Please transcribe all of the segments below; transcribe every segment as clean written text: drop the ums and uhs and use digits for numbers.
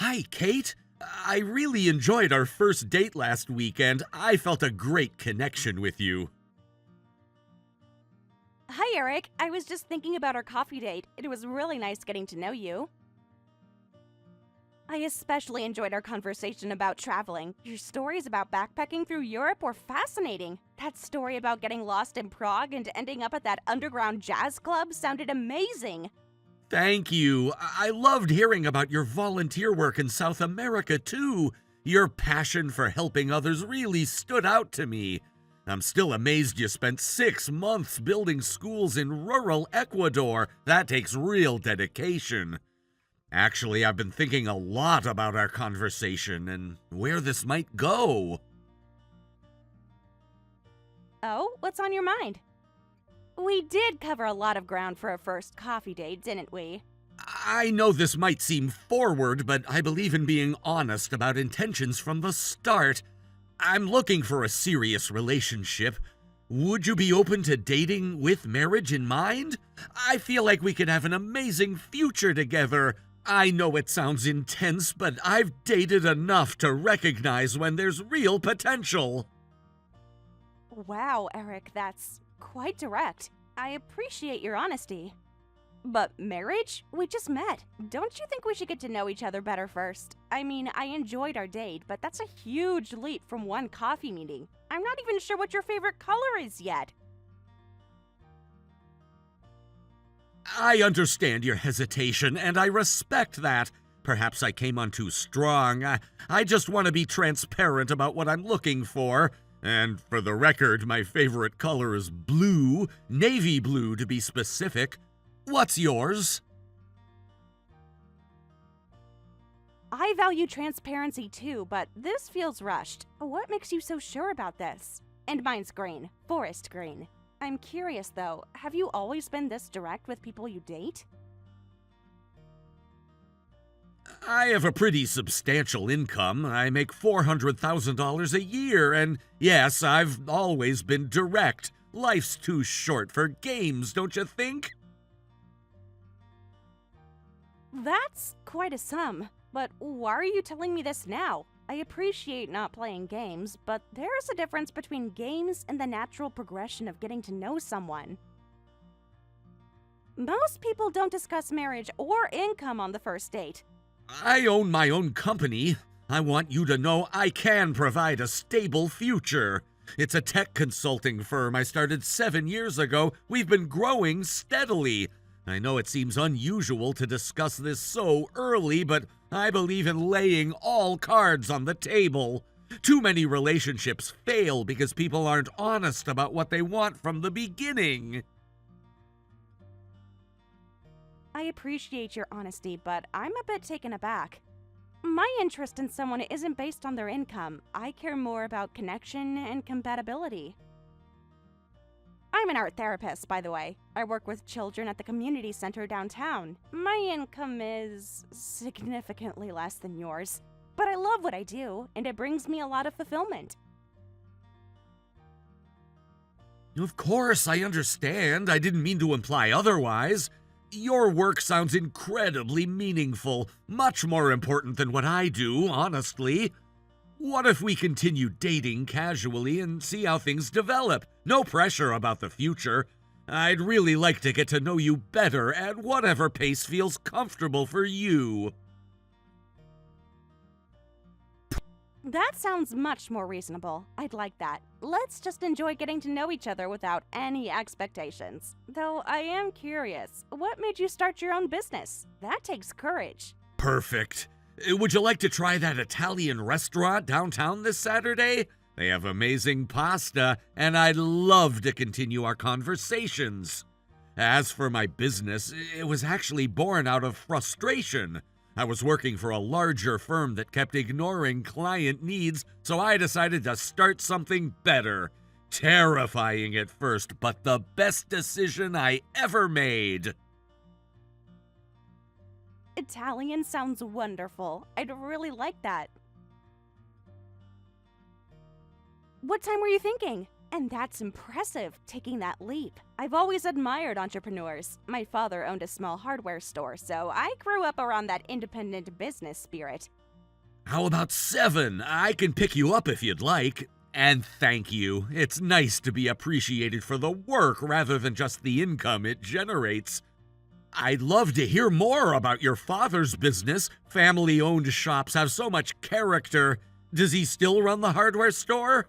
Hi, Kate. I really enjoyed our first date last weekend. I felt a great connection with you. Hi, Eric. I was just thinking about our coffee date. It was really nice getting to know you. I especially enjoyed our conversation about traveling. Your stories about backpacking through Europe were fascinating. That story about getting lost in Prague and ending up at that underground jazz club sounded amazing. Thank you. I loved hearing about your volunteer work in South America, too. Your passion for helping others really stood out to me. I'm still amazed you spent 6 months building schools in rural Ecuador. That takes real dedication. Actually, I've been thinking a lot about our conversation and where this might go. Oh, what's on your mind? We did cover a lot of ground for a first coffee date, didn't we? I know this might seem forward, but I believe in being honest about intentions from the start. I'm looking for a serious relationship. Would you be open to dating with marriage in mind? I feel like we could have an amazing future together. I know it sounds intense, but I've dated enough to recognize when there's real potential. Wow, Eric, that's quite direct. I appreciate your honesty. But marriage? We just met. Don't you think we should get to know each other better first? I mean, I enjoyed our date, but that's a huge leap from one coffee meeting. I'm not even sure what your favorite color is yet. I understand your hesitation, and I respect that. Perhaps I came on too strong. I just want to be transparent about what I'm looking for. And for the record, my favorite color is blue, navy blue to be specific. What's yours? I value transparency too, but this feels rushed. What makes you so sure about this? And mine's green, forest green. I'm curious though, have you always been this direct with people you date? I have a pretty substantial income. I make $400,000 a year, and yes, I've always been direct. Life's too short for games, don't you think? That's quite a sum. But why are you telling me this now? I appreciate not playing games, but there's a difference between games and the natural progression of getting to know someone. Most people don't discuss marriage or income on the first date. I own my own company. I want you to know I can provide a stable future. It's a tech consulting firm I started 7 years ago. We've been growing steadily. I know it seems unusual to discuss this so early, but I believe in laying all cards on the table. Too many relationships fail because people aren't honest about what they want from the beginning. I appreciate your honesty, but I'm a bit taken aback. My interest in someone isn't based on their income. I care more about connection and compatibility. I'm an art therapist, by the way. I work with children at the community center downtown. My income is significantly less than yours, but I love what I do, and it brings me a lot of fulfillment. Of course, I understand. I didn't mean to imply otherwise. Your work sounds incredibly meaningful, much more important than what I do, honestly. What if we continue dating casually and see how things develop? No pressure about the future. I'd really like to get to know you better at whatever pace feels comfortable for you. That sounds much more reasonable. I'd like that. Let's just enjoy getting to know each other without any expectations. Though I am curious, what made you start your own business? That takes courage. Perfect. Would you like to try that Italian restaurant downtown this Saturday? They have amazing pasta, and I'd love to continue our conversations. As for my business, it was actually born out of frustration. I was working for a larger firm that kept ignoring client needs, so I decided to start something better. Terrifying at first, but the best decision I ever made. Italian sounds wonderful. I'd really like that. What time were you thinking? And that's impressive, taking that leap. I've always admired entrepreneurs. My father owned a small hardware store, so I grew up around that independent business spirit. How about 7? I can pick you up if you'd like. And thank you. It's nice to be appreciated for the work rather than just the income it generates. I'd love to hear more about your father's business. Family-owned shops have so much character. Does he still run the hardware store?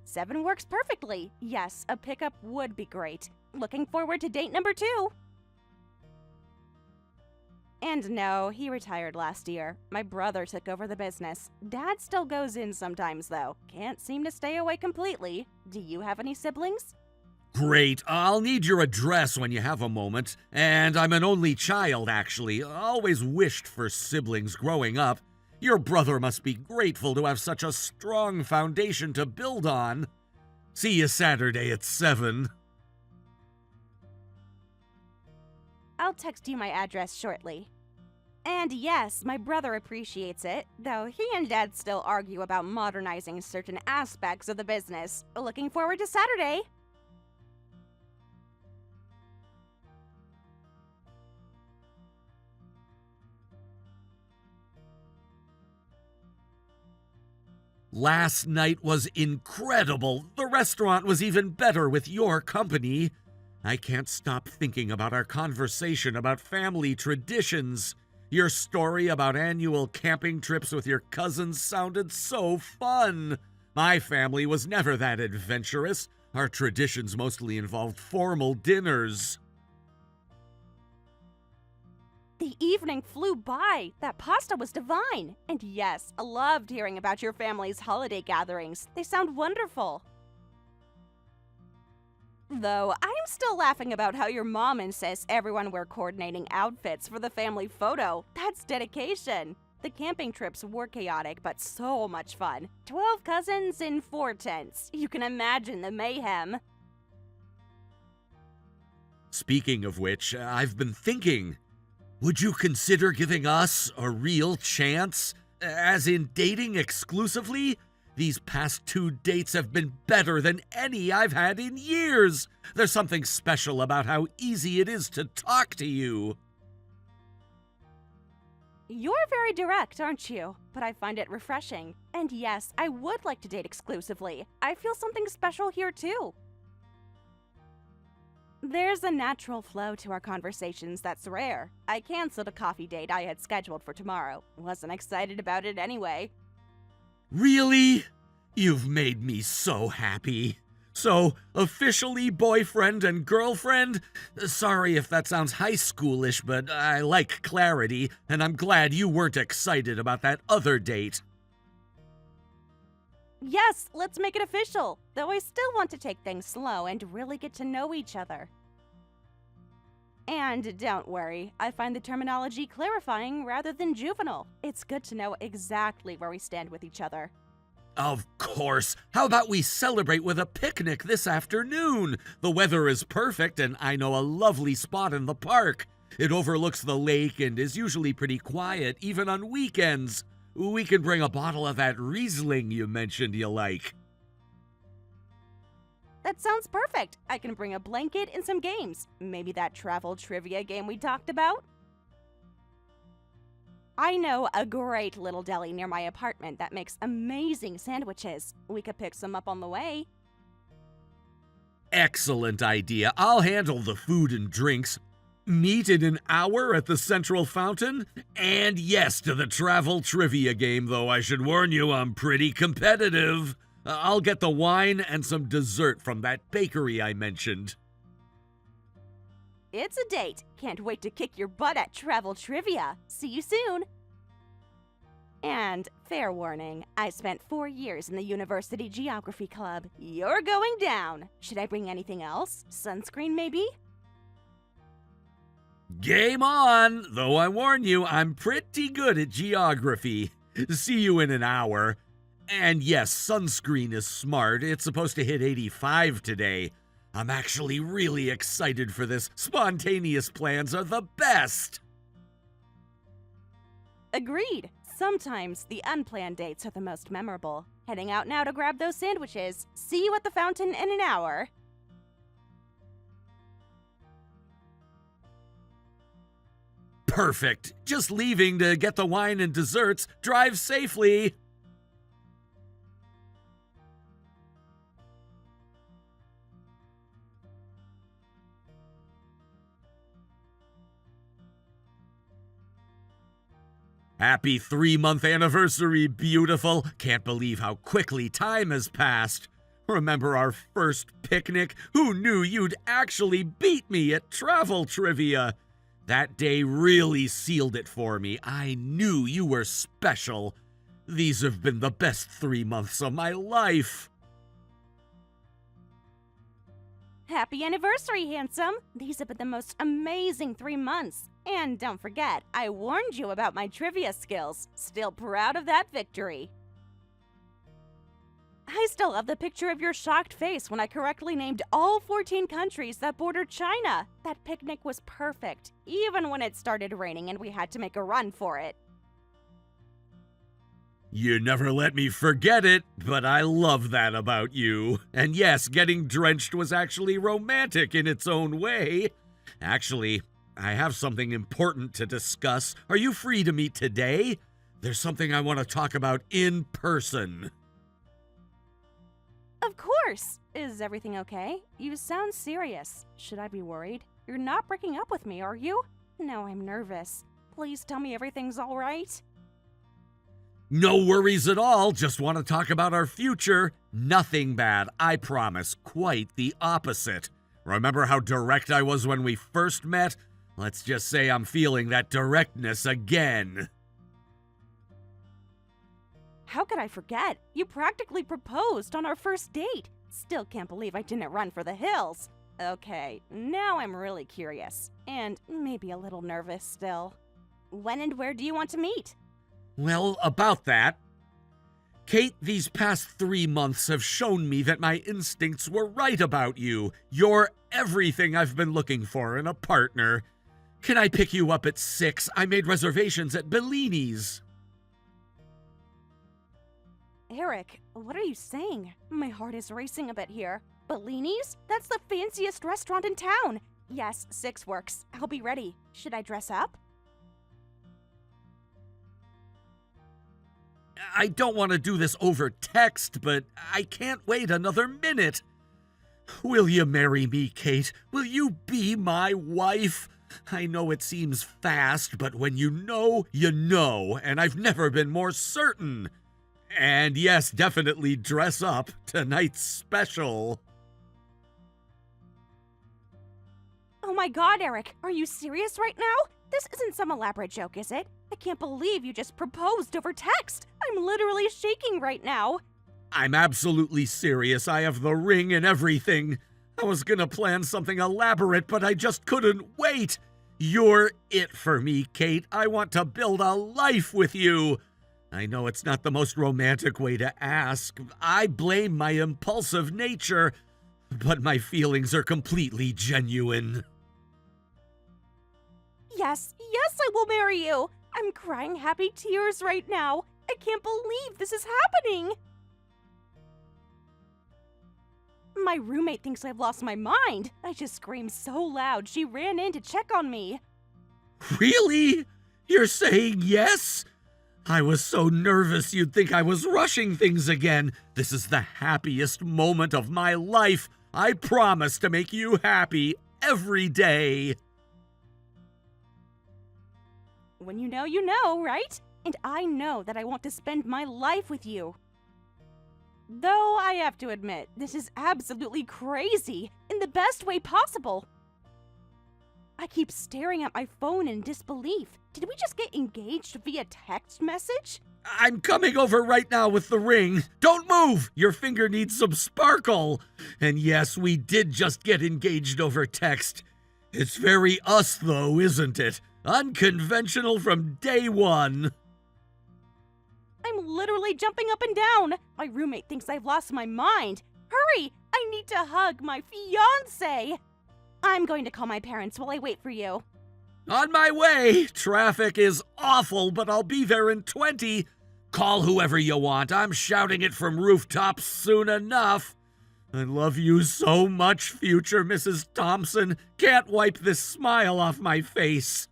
7 works perfectly. Yes, a pickup would be great. Looking forward to date number 2. And no, he retired last year. My brother took over the business. Dad still goes in sometimes, though. Can't seem to stay away completely. Do you have any siblings? Great. I'll need your address when you have a moment. And I'm an only child, actually. Always wished for siblings growing up. Your brother must be grateful to have such a strong foundation to build on. See you Saturday at 7. I'll text you my address shortly. And yes, my brother appreciates it, though he and Dad still argue about modernizing certain aspects of the business. Looking forward to Saturday! Last night was incredible. The restaurant was even better with your company. I can't stop thinking about our conversation about family traditions. Your story about annual camping trips with your cousins sounded so fun. My family was never that adventurous. Our traditions mostly involved formal dinners. The evening flew by. That pasta was divine. And yes, I loved hearing about your family's holiday gatherings. They sound wonderful. Though, I'm still laughing about how your mom insists everyone wear coordinating outfits for the family photo. That's dedication. The camping trips were chaotic, but so much fun. 12 cousins in 4 tents. You can imagine the mayhem. Speaking of which, I've been thinking, would you consider giving us a real chance? As in dating exclusively? These past 2 dates have been better than any I've had in years. There's something special about how easy it is to talk to you. You're very direct, aren't you? But I find it refreshing. And yes, I would like to date exclusively. I feel something special here too. There's a natural flow to our conversations that's rare. I canceled a coffee date I had scheduled for tomorrow. Wasn't excited about it anyway. Really? You've made me so happy. So, officially boyfriend and girlfriend? Sorry if that sounds high schoolish, but I like clarity, and I'm glad you weren't excited about that other date. Yes, let's make it official. Though I still want to take things slow and really get to know each other. And don't worry, I find the terminology clarifying rather than juvenile. It's good to know exactly where we stand with each other. Of course. How about we celebrate with a picnic this afternoon? The weather is perfect, and I know a lovely spot in the park. It overlooks the lake and is usually pretty quiet, even on weekends. We can bring a bottle of that Riesling you mentioned you like. That sounds perfect. I can bring a blanket and some games. Maybe that travel trivia game we talked about? I know a great little deli near my apartment that makes amazing sandwiches. We could pick some up on the way. Excellent idea. I'll handle the food and drinks. Meet in an hour at the Central Fountain? And yes to the travel trivia game, though I should warn you I'm pretty competitive. I'll get the wine and some dessert from that bakery I mentioned. It's a date. Can't wait to kick your butt at travel trivia. See you soon. And fair warning, I spent 4 years in the University Geography Club. You're going down. Should I bring anything else? Sunscreen, maybe? Game on! Though I warn you, I'm pretty good at geography. See you in an hour. And yes, sunscreen is smart. It's supposed to hit 85 today. I'm actually really excited for this. Spontaneous plans are the best. Agreed. Sometimes the unplanned dates are the most memorable. Heading out now to grab those sandwiches. See you at the fountain in an hour. Perfect. Just leaving to get the wine and desserts. Drive safely. Happy 3-month anniversary, beautiful. Can't believe how quickly time has passed. Remember our first picnic? Who knew you'd actually beat me at travel trivia? That day really sealed it for me. I knew you were special. These have been the best 3 months of my life. Happy anniversary, handsome! These have been the most amazing 3 months. And don't forget, I warned you about my trivia skills. Still proud of that victory. I still love the picture of your shocked face when I correctly named all 14 countries that border China. That picnic was perfect, even when it started raining and we had to make a run for it. You never let me forget it, but I love that about you. And yes, getting drenched was actually romantic in its own way. Actually, I have something important to discuss. Are you free to meet today? There's something I want to talk about in person. Of course! Is everything okay? You sound serious. Should I be worried? You're not breaking up with me, are you? No, I'm nervous. Please tell me everything's all right. No worries at all. Just want to talk about our future. Nothing bad, I promise. Quite the opposite. Remember how direct I was when we first met? Let's just say I'm feeling that directness again. How could I forget? You practically proposed on our first date. Still can't believe I didn't run for the hills. Okay, now I'm really curious. And maybe a little nervous still. When and where do you want to meet? Well, about that. Kate, these past 3 months have shown me that my instincts were right about you. You're everything I've been looking for in a partner. Can I pick you up at 6? I made reservations at Bellini's. Eric, what are you saying? My heart is racing a bit here. Bellini's? That's the fanciest restaurant in town. Yes, 6 works. I'll be ready. Should I dress up? I don't want to do this over text, but I can't wait another minute. Will you marry me, Kate? Will you be my wife? I know it seems fast, but when you know, and I've never been more certain. And yes, definitely dress up. Tonight's special. Oh my god, Eric, are you serious right now? This isn't some elaborate joke, is it? I can't believe you just proposed over text. I'm literally shaking right now. I'm absolutely serious. I have the ring and everything. I was gonna plan something elaborate, but I just couldn't wait. You're it for me, Kate. I want to build a life with you. I know it's not the most romantic way to ask. I blame my impulsive nature, but my feelings are completely genuine. Yes, I will marry you. I'm crying happy tears right now. I can't believe this is happening. My roommate thinks I've lost my mind. I just screamed so loud she ran in to check on me. Really? You're saying yes? I was so nervous you'd think I was rushing things again. This is the happiest moment of my life. I promise to make you happy every day. When you know, right? And I know that I want to spend my life with you. Though I have to admit, this is absolutely crazy, in the best way possible. I keep staring at my phone in disbelief. Did we just get engaged via text message? I'm coming over right now with the ring. Don't move! Your finger needs some sparkle. And yes, we did just get engaged over text. It's very us, though, isn't it? Unconventional from day one. I'm literally jumping up and down. My roommate thinks I've lost my mind. Hurry! I need to hug my fiancé. I'm going to call my parents while I wait for you. On my way. Traffic is awful, but I'll be there in 20. Call whoever you want. I'm shouting it from rooftops soon enough. I love you so much, future Mrs. Thompson. Can't wipe this smile off my face.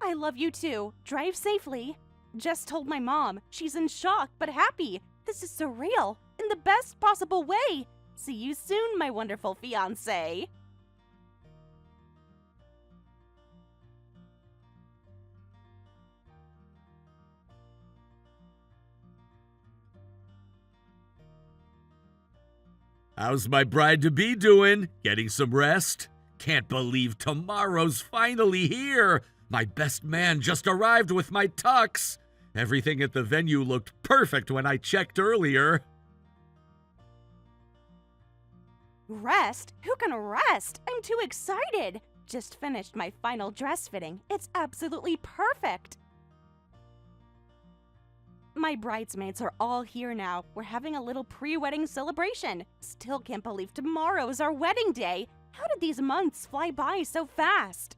I love you too. Drive safely. Just told my mom. She's in shock but happy. This is surreal in the best possible way. See you soon, my wonderful fiancé. How's my bride-to-be doing? Getting some rest? Can't believe tomorrow's finally here. My best man just arrived with my tux. Everything at the venue looked perfect when I checked earlier. Rest? Who can rest? I'm too excited. Just finished my final dress fitting. It's absolutely perfect. My bridesmaids are all here now. We're having a little pre-wedding celebration. Still can't believe tomorrow is our wedding day. How did these months fly by so fast?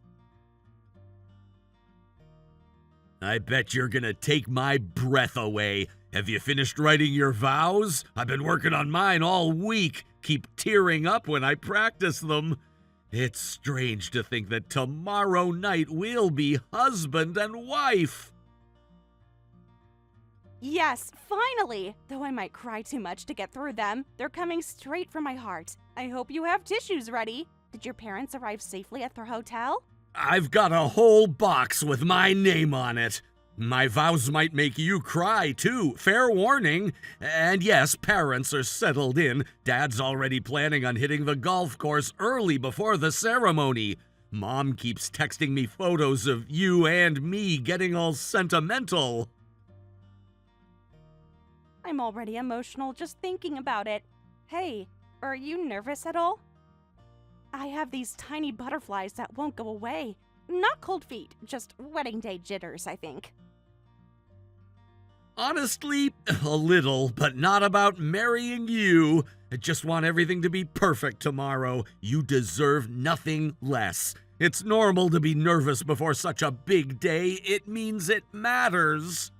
I bet you're gonna take my breath away. Have you finished writing your vows? I've been working on mine all week. Keep tearing up when I practice them. It's strange to think that tomorrow night we'll be husband and wife. Yes, finally! Though I might cry too much to get through them, they're coming straight from my heart. I hope you have tissues ready. Did your parents arrive safely at their hotel? I've got a whole box with my name on it. My vows might make you cry, too. Fair warning. And yes, parents are settled in. Dad's already planning on hitting the golf course early before the ceremony. Mom keeps texting me photos of you and me getting all sentimental. I'm already emotional just thinking about it. Hey, are you nervous at all? I have these tiny butterflies that won't go away. Not cold feet, just wedding day jitters, I think. Honestly, a little, but not about marrying you. I just want everything to be perfect tomorrow. You deserve nothing less. It's normal to be nervous before such a big day. It means it matters.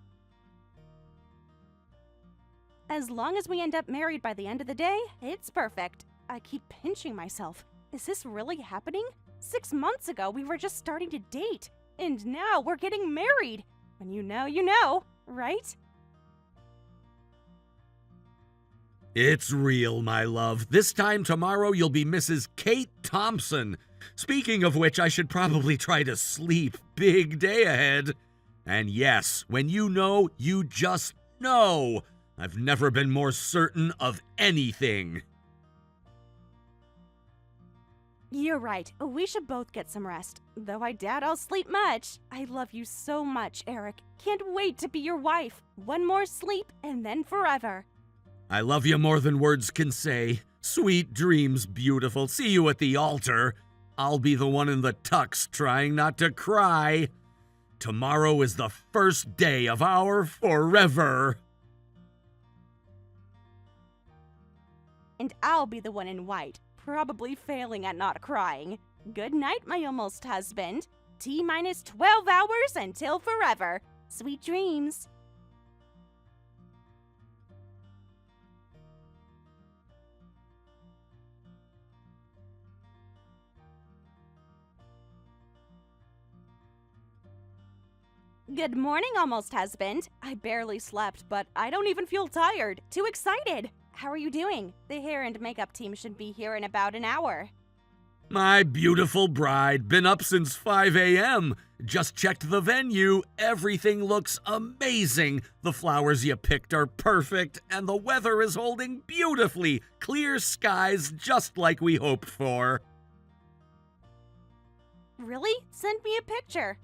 As long as we end up married by the end of the day, it's perfect. I keep pinching myself. Is this really happening? 6 months ago, we were just starting to date, and now we're getting married. When you know, right? It's real, my love. This time tomorrow, you'll be Mrs. Kate Thompson. Speaking of which, I should probably try to sleep. Big day ahead. And yes, when you know, you just know. I've never been more certain of anything. You're right. We should both get some rest. Though I doubt I'll sleep much. I love you so much, Eric. Can't wait to be your wife. One more sleep, and then forever. I love you more than words can say. Sweet dreams, beautiful. See you at the altar. I'll be the one in the tux trying not to cry. Tomorrow is the first day of our forever. And I'll be the one in white, probably failing at not crying. Good night, my almost husband. T-minus 12 hours until forever. Sweet dreams. Good morning, almost husband. I barely slept, but I don't even feel tired. Too excited. How are you doing? The hair and makeup team should be here in about an hour. My beautiful bride, been up since 5 a.m. Just checked the venue. Everything looks amazing. The flowers you picked are perfect, and the weather is holding beautifully. Clear skies just like we hoped for. Really? Send me a picture.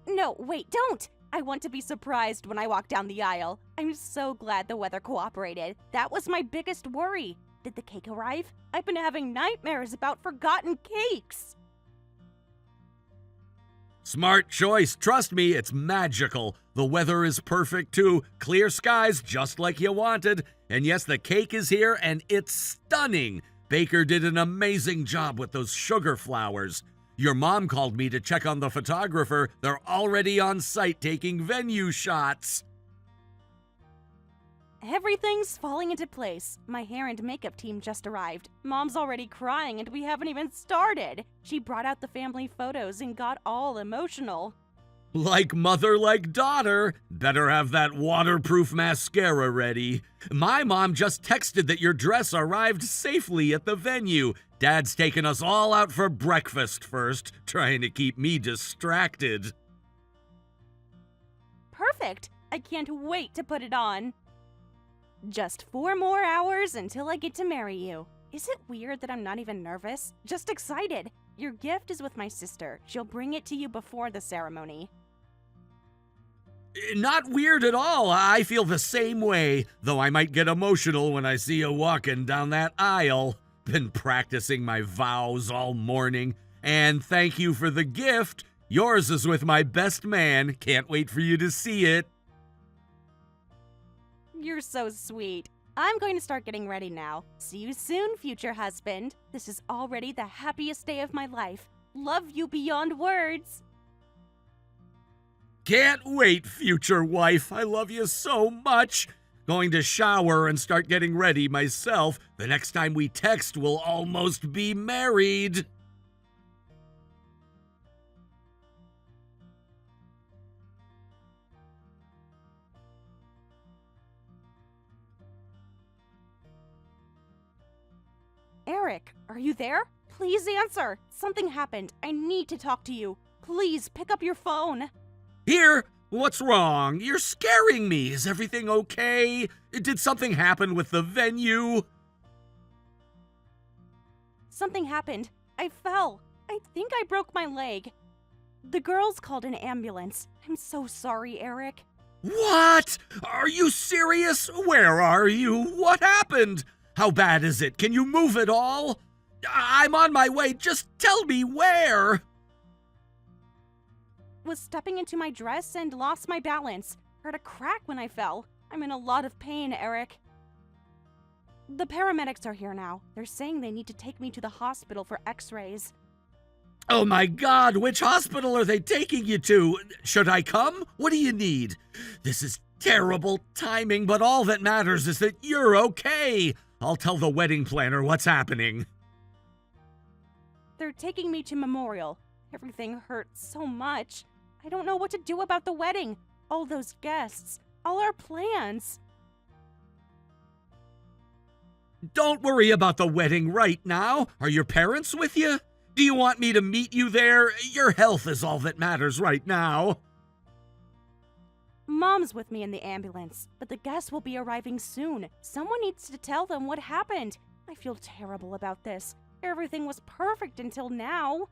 No, wait, don't! I want to be surprised when I walk down the aisle. I'm so glad the weather cooperated. That was my biggest worry. Did the cake arrive? I've been having nightmares about forgotten cakes. Smart choice. Trust me, it's magical. The weather is perfect too. Clear skies just like you wanted. And yes, the cake is here and it's stunning. Baker did an amazing job with those sugar flowers. Your mom called me to check on the photographer. They're already on site taking venue shots. Everything's falling into place. My hair and makeup team just arrived. Mom's already crying and we haven't even started. She brought out the family photos and got all emotional. Like mother, like daughter. Better have that waterproof mascara ready. My mom just texted that your dress arrived safely at the venue. Dad's taking us all out for breakfast first, trying to keep me distracted. Perfect! I can't wait to put it on. Just 4 more hours until I get to marry you. Is it weird that I'm not even nervous? Just excited. Your gift is with my sister. She'll bring it to you before the ceremony. Not weird at all. I feel the same way, though I might get emotional when I see you walking down that aisle. Been practicing my vows all morning, and thank you for the gift. Yours is with my best man. Can't wait for you to see it. You're so sweet. I'm going to start getting ready now. See you soon, future husband. This is already the happiest day of my life. Love you beyond words. Can't wait, future wife. I love you so much. Going to shower and start getting ready myself. The next time we text, we'll almost be married. Eric, are you there? Please answer. Something happened. I need to talk to you. Please pick up your phone. Here? What's wrong? You're scaring me. Is everything okay? Did something happen with the venue? Something happened. I fell. I think I broke my leg. The girls called an ambulance. I'm so sorry, Eric. What? Are you serious? Where are you? What happened? How bad is it? Can you move at all? I'm on my way. Just tell me where. Was stepping into my dress and lost my balance. Heard a crack when I fell. I'm in a lot of pain, Eric. The paramedics are here now. They're saying they need to take me to the hospital for x-rays. Oh my God, which hospital are they taking you to? Should I come? What do you need? This is terrible timing, but all that matters is that you're okay. I'll tell the wedding planner what's happening. They're taking me to Memorial. Everything hurts so much. I don't know what to do about the wedding. All those guests. All our plans. Don't worry about the wedding right now. Are your parents with you? Do you want me to meet you there? Your health is all that matters right now. Mom's with me in the ambulance, but the guests will be arriving soon. Someone needs to tell them what happened. I feel terrible about this. Everything was perfect until now.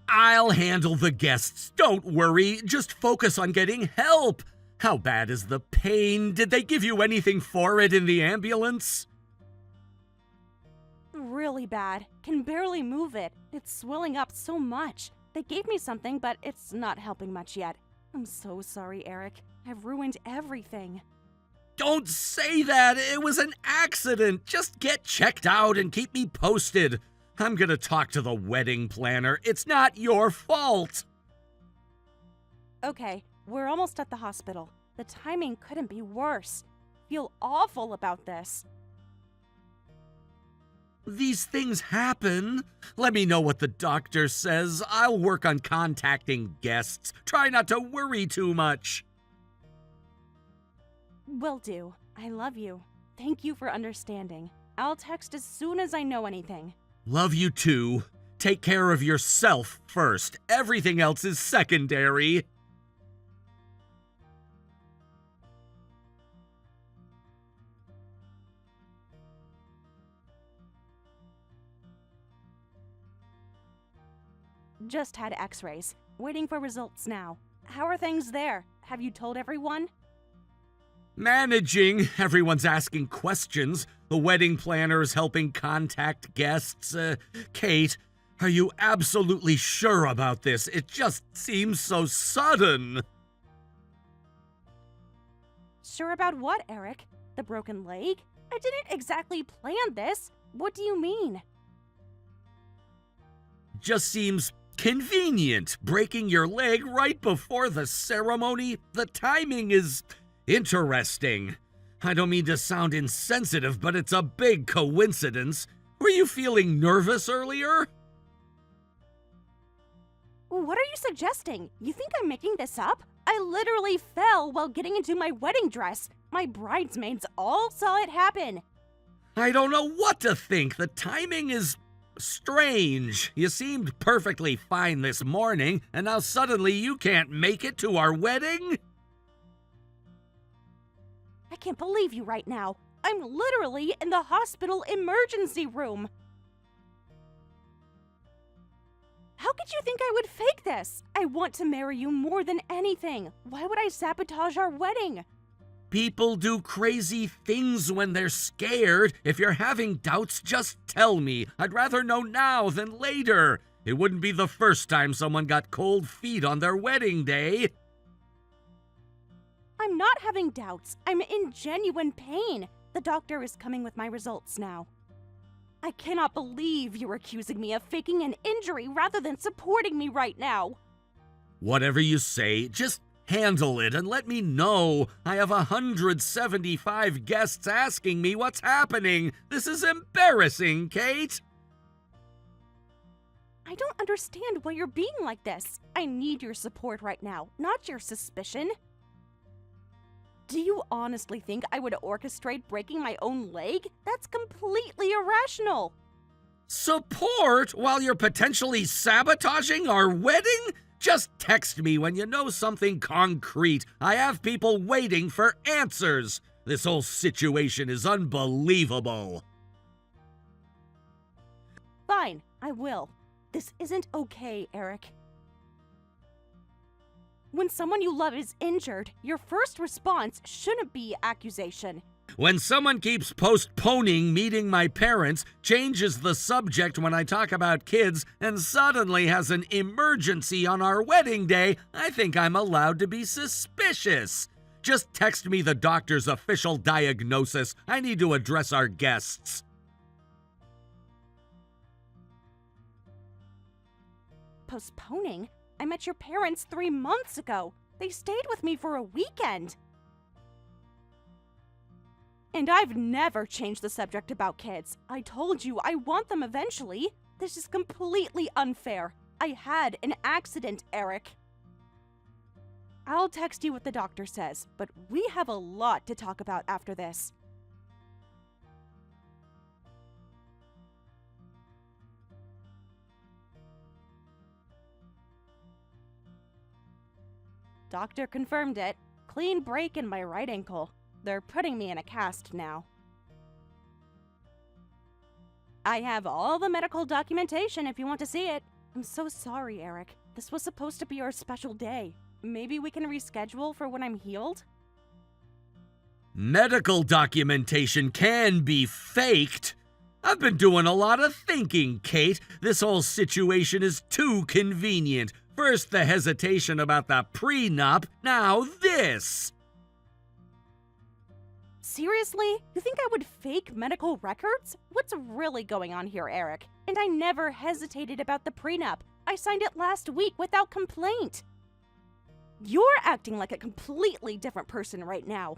I'll handle the guests. Don't worry. Just focus on getting help. How bad is the pain? Did they give you anything for it in the ambulance? Really bad. Can barely move it. It's swelling up so much. They gave me something, but it's not helping much yet. I'm so sorry, Eric. I've ruined everything. Don't say that. It was an accident. Just get checked out and keep me posted. I'm gonna talk to the wedding planner. It's not your fault. Okay, we're almost at the hospital. The timing couldn't be worse. Feel awful about this. These things happen. Let me know what the doctor says. I'll work on contacting guests. Try not to worry too much. Will do. I love you. Thank you for understanding. I'll text as soon as I know anything. Love you too. Take care of yourself first. Everything else is secondary. Just had x-rays. Waiting for results now. How are things there? Have you told everyone? Managing. Everyone's asking questions. The wedding planner is helping contact guests. Kate, are you absolutely sure about this? It just seems so sudden. Sure about what, Eric? The broken leg? I didn't exactly plan this. What do you mean? just seems convenient, breaking your leg right before the ceremony. The timing is interesting. I don't mean to sound insensitive, but it's a big coincidence. Were you feeling nervous earlier? What are you suggesting? You think I'm making this up? I literally fell while getting into my wedding dress. My bridesmaids all saw it happen. I don't know what to think. The timing is strange. You seemed perfectly fine this morning, and now suddenly you can't make it to our wedding? I can't believe you right now. I'm literally in the hospital emergency room. How could you think I would fake this? I want to marry you more than anything. Why would I sabotage our wedding? People do crazy things when they're scared. If you're having doubts, just tell me. I'd rather know now than later. It wouldn't be the first time someone got cold feet on their wedding day. I'm not having doubts. I'm in genuine pain. The doctor is coming with my results now. I cannot believe you're accusing me of faking an injury rather than supporting me right now. Whatever you say, just handle it and let me know. I have 175 guests asking me what's happening. This is embarrassing, Kate. I don't understand why you're being like this. I need your support right now, not your suspicion. Do you honestly think I would orchestrate breaking my own leg? That's completely irrational. Support while you're potentially sabotaging our wedding? Just text me when you know something concrete. I have people waiting for answers. This whole situation is unbelievable. Fine, I will. This isn't okay, Eric. When someone you love is injured, your first response shouldn't be accusation. When someone keeps postponing meeting my parents, changes the subject when I talk about kids, and suddenly has an emergency on our wedding day, I think I'm allowed to be suspicious. Just text me the doctor's official diagnosis. I need to address our guests. Postponing? I met your parents 3 months ago. They stayed with me for a weekend. And I've never changed the subject about kids. I told you I want them eventually. This is completely unfair. I had an accident, Eric. I'll text you what the doctor says, but we have a lot to talk about after this. Doctor confirmed it. Clean break in my right ankle. They're putting me in a cast now. I have all the medical documentation if you want to see it. I'm so sorry, Eric. This was supposed to be our special day. Maybe we can reschedule for when I'm healed? Medical documentation can be faked. I've been doing a lot of thinking, Kate. This whole situation is too convenient. First the hesitation about the prenup, now this. Seriously? You think I would fake medical records? What's really going on here, Eric? And I never hesitated about the prenup. I signed it last week without complaint. You're acting like a completely different person right now.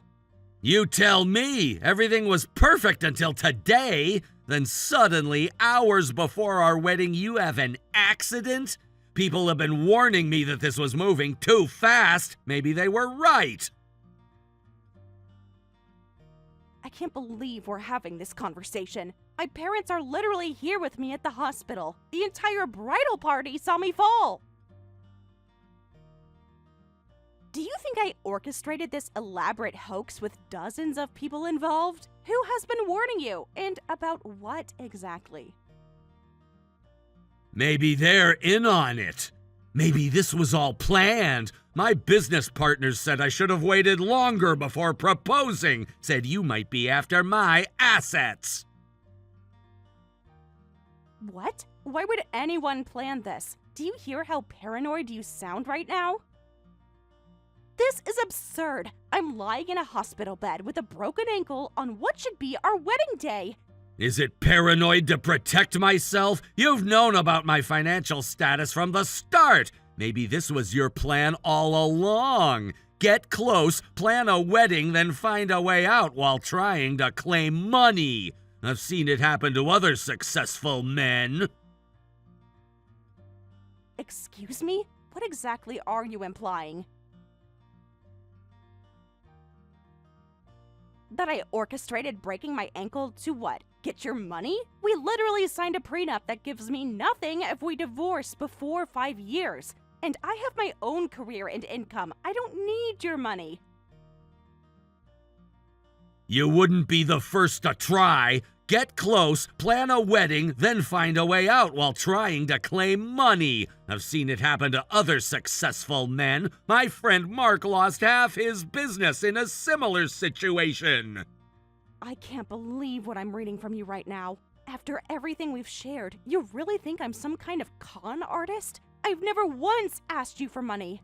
You tell me. Everything was perfect until today. Then suddenly, hours before our wedding, you have an accident? People have been warning me that this was moving too fast. Maybe they were right. I can't believe we're having this conversation. My parents are literally here with me at the hospital. The entire bridal party saw me fall. Do you think I orchestrated this elaborate hoax with dozens of people involved? Who has been warning you? And about what exactly? Maybe they're in on it. Maybe this was all planned. My business partners said I should have waited longer before proposing. Said you might be after my assets. What? Why would anyone plan this? Do you hear how paranoid you sound right now? This is absurd. I'm lying in a hospital bed with a broken ankle on what should be our wedding day. Is it paranoid to protect myself? You've known about my financial status from the start. Maybe this was your plan all along. Get close, plan a wedding, then find a way out while trying to claim money. I've seen it happen to other successful men. Excuse me? What exactly are you implying? That I orchestrated breaking my ankle to what? Get your money? We literally signed a prenup that gives me nothing if we divorce before 5 years. And I have my own career and income. I don't need your money. You wouldn't be the first to try. Get close, plan a wedding, then find a way out while trying to claim money. I've seen it happen to other successful men. My friend Mark lost half his business in a similar situation. I can't believe what I'm reading from you right now. After everything we've shared, you really think I'm some kind of con artist? I've never once asked you for money.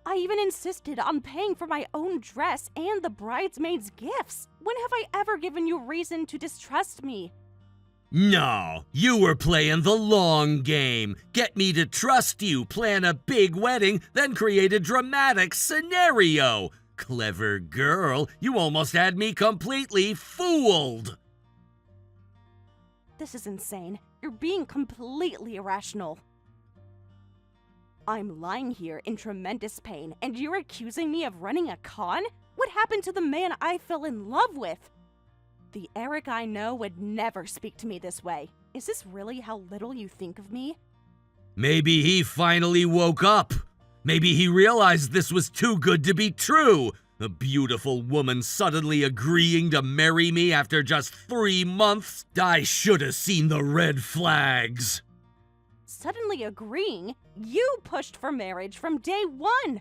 I even insisted on paying for my own dress and the bridesmaids' gifts. When have I ever given you reason to distrust me? No, you were playing the long game. Get me to trust you, plan a big wedding, then create a dramatic scenario. Clever girl, you almost had me completely fooled. This is insane. You're being completely irrational. I'm lying here in tremendous pain, and you're accusing me of running a con? What happened to the man I fell in love with? The Eric I know would never speak to me this way. Is this really how little you think of me? Maybe he finally woke up. Maybe he realized this was too good to be true. A beautiful woman suddenly agreeing to marry me after just 3 months? I should have seen the red flags. Suddenly agreeing? You pushed for marriage from day one.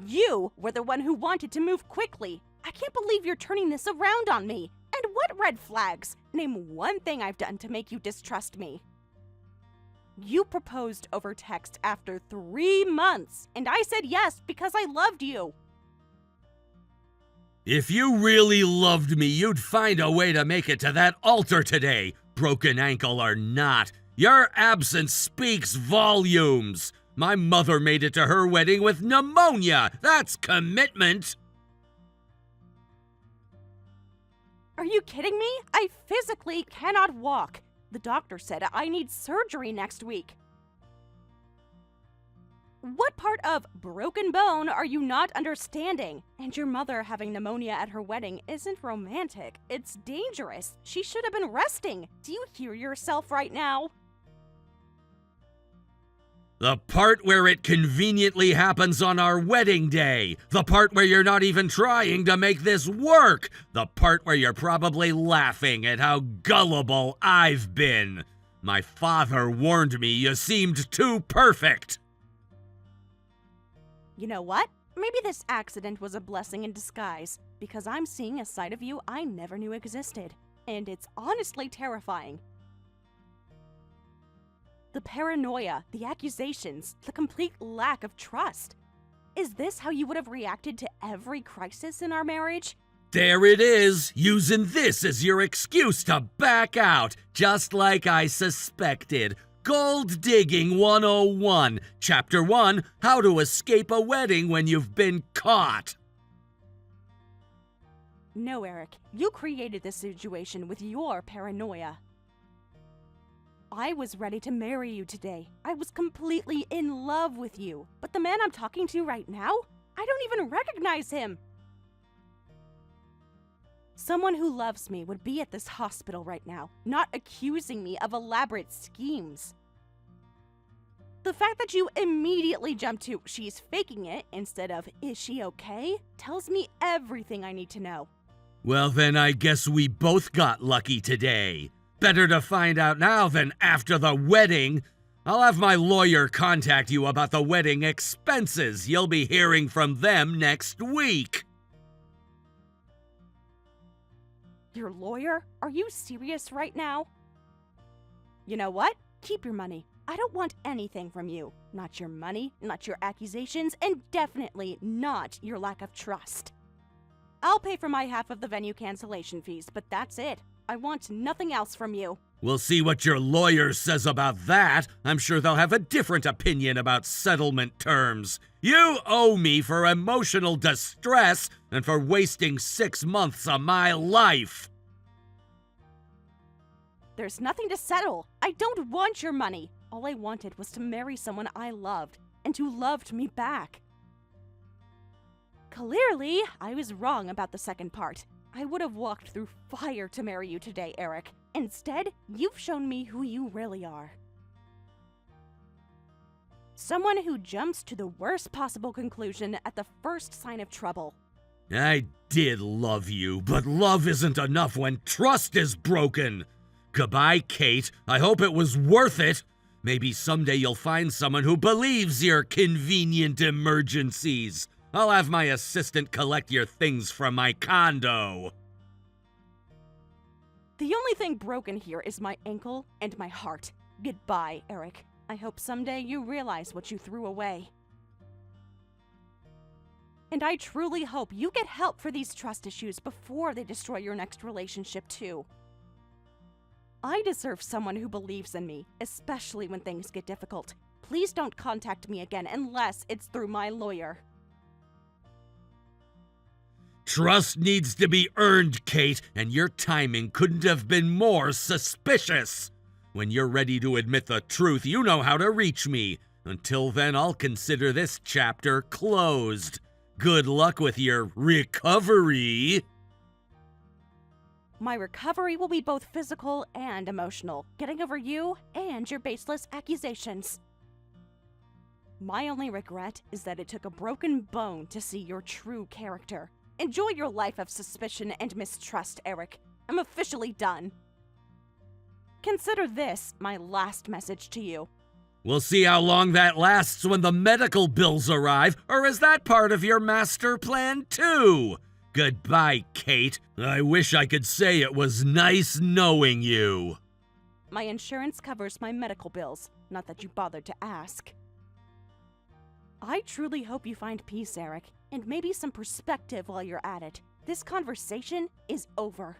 You were the one who wanted to move quickly. I can't believe you're turning this around on me. And what red flags? Name one thing I've done to make you distrust me. You proposed over text after 3 months, and I said yes because I loved you. If you really loved me, you'd find a way to make it to that altar today, broken ankle or not. Your absence speaks volumes. My mother made it to her wedding with pneumonia. That's commitment. Are you kidding me? I physically cannot walk. The doctor said I need surgery next week. What part of broken bone are you not understanding? And your mother having pneumonia at her wedding isn't romantic. It's dangerous. She should have been resting. Do you hear yourself right now? The part where it conveniently happens on our wedding day. The part where you're not even trying to make this work. The part where you're probably laughing at how gullible I've been. My father warned me you seemed too perfect. You know what? Maybe this accident was a blessing in disguise, because I'm seeing a side of you I never knew existed. And it's honestly terrifying. The paranoia, the accusations, the complete lack of trust. Is this how you would have reacted to every crisis in our marriage? There it is, using this as your excuse to back out, just like I suspected. Gold Digging 101, Chapter 1, How to Escape a Wedding When You've Been Caught. No, Eric, you created this situation with your paranoia. I was ready to marry you today. I was completely in love with you. But the man I'm talking to right now? I don't even recognize him. Someone who loves me would be at this hospital right now, not accusing me of elaborate schemes. The fact that you immediately jumped to, she's faking it, instead of, is she okay, tells me everything I need to know. Well, then I guess we both got lucky today. Better to find out now than after the wedding. I'll have my lawyer contact you about the wedding expenses. You'll be hearing from them next week. Your lawyer? Are you serious right now? You know what? Keep your money. I don't want anything from you. Not your money, not your accusations, and definitely not your lack of trust. I'll pay for my half of the venue cancellation fees, but that's it. I want nothing else from you. We'll see what your lawyer says about that. I'm sure they'll have a different opinion about settlement terms. You owe me for emotional distress and for wasting 6 months of my life. There's nothing to settle. I don't want your money. All I wanted was to marry someone I loved and who loved me back. Clearly, I was wrong about the second part. I would have walked through fire to marry you today, Eric. Instead, you've shown me who you really are. Someone who jumps to the worst possible conclusion at the first sign of trouble. I did love you, but love isn't enough when trust is broken. Goodbye, Kate. I hope it was worth it. Maybe someday you'll find someone who believes your convenient emergencies. I'll have my assistant collect your things from my condo. The only thing broken here is my ankle and my heart. Goodbye, Eric. I hope someday you realize what you threw away. And I truly hope you get help for these trust issues before they destroy your next relationship, too. I deserve someone who believes in me, especially when things get difficult. Please don't contact me again unless it's through my lawyer. Trust needs to be earned, Kate, and your timing couldn't have been more suspicious. When you're ready to admit the truth, you know how to reach me. Until then, I'll consider this chapter closed. Good luck with your recovery. My recovery will be both physical and emotional, getting over you and your baseless accusations. My only regret is that it took a broken bone to see your true character. Enjoy your life of suspicion and mistrust, Eric. I'm officially done. Consider this my last message to you. We'll see how long that lasts when the medical bills arrive, or is that part of your master plan too? Goodbye, Kate. I wish I could say it was nice knowing you. My insurance covers my medical bills, not that you bothered to ask. I truly hope you find peace, Eric, and maybe some perspective while you're at it. This conversation is over.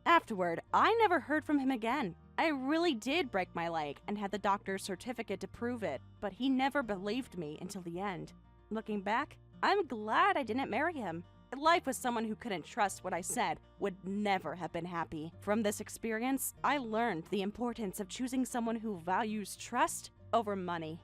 Afterward, I never heard from him again. I really did break my leg and had the doctor's certificate to prove it, but he never believed me until the end. Looking back, I'm glad I didn't marry him. Life with someone who couldn't trust what I said would never have been happy. From this experience, I learned the importance of choosing someone who values trust over money.